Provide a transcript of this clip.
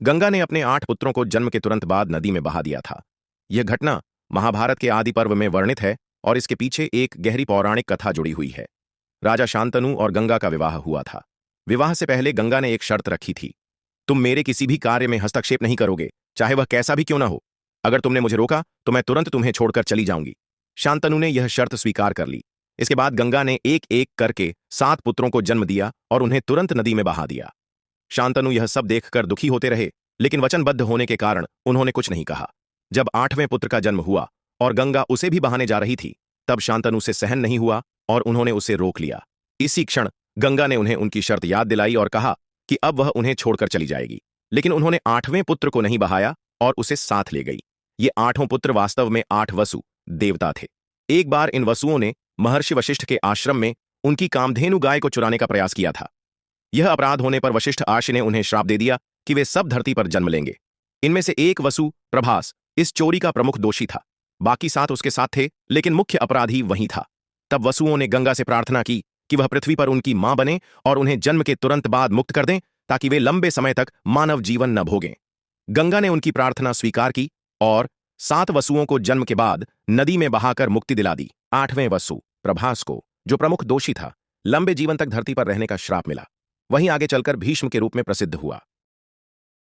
गंगा ने अपने 8 पुत्रों को जन्म के तुरंत बाद नदी में बहा दिया था। यह घटना महाभारत के आदि पर्व में वर्णित है और इसके पीछे एक गहरी पौराणिक कथा जुड़ी हुई है। राजा शांतनु और गंगा का विवाह हुआ था। विवाह से पहले गंगा ने एक शर्त रखी थी, तुम मेरे किसी भी कार्य में हस्तक्षेप नहीं करोगे, चाहे वह कैसा भी क्यों ना हो। अगर तुमने मुझे रोका तो मैं तुरंत तुम्हें छोड़कर चली जाऊंगी। शांतनु ने यह शर्त स्वीकार कर ली। इसके बाद गंगा ने एक एक करके 7 पुत्रों को जन्म दिया और उन्हें तुरंत नदी में बहा दिया। शांतनु यह सब देखकर दुखी होते रहे, लेकिन वचनबद्ध होने के कारण उन्होंने कुछ नहीं कहा। जब 8वें पुत्र का जन्म हुआ और गंगा उसे भी बहाने जा रही थी, तब शांतनु से सहन नहीं हुआ और उन्होंने उसे रोक लिया। इसी क्षण गंगा ने उन्हें उनकी शर्त याद दिलाई और कहा कि अब वह उन्हें छोड़कर चली जाएगी। लेकिन उन्होंने 8वें पुत्र को नहीं बहाया और उसे साथ ले गई। ये 8 पुत्र वास्तव में 8 वसु देवता थे। एक बार इन वसुओं ने महर्षि वशिष्ठ के आश्रम में उनकी कामधेनु गाय को चुराने का प्रयास किया था। यह अपराध होने पर वशिष्ठ आर्षि ने उन्हें श्राप दे दिया कि वे सब धरती पर जन्म लेंगे। इनमें से एक वसु प्रभास इस चोरी का प्रमुख दोषी था। बाकी 7 उसके साथ थे, लेकिन मुख्य अपराधी वही था। तब वसुओं ने गंगा से प्रार्थना की कि वह पृथ्वी पर उनकी मां बने और उन्हें जन्म के तुरंत बाद मुक्त कर दें, ताकि वे लंबे समय तक मानव जीवन न भोगें। गंगा ने उनकी प्रार्थना स्वीकार की और 7 वसुओं को जन्म के बाद नदी में बहाकर मुक्ति दिला दी। 8वें वसु प्रभास को, जो प्रमुख दोषी था, लंबे जीवन तक धरती पर रहने का श्राप मिला। वहीं आगे चलकर भीष्म के रूप में प्रसिद्ध हुआ।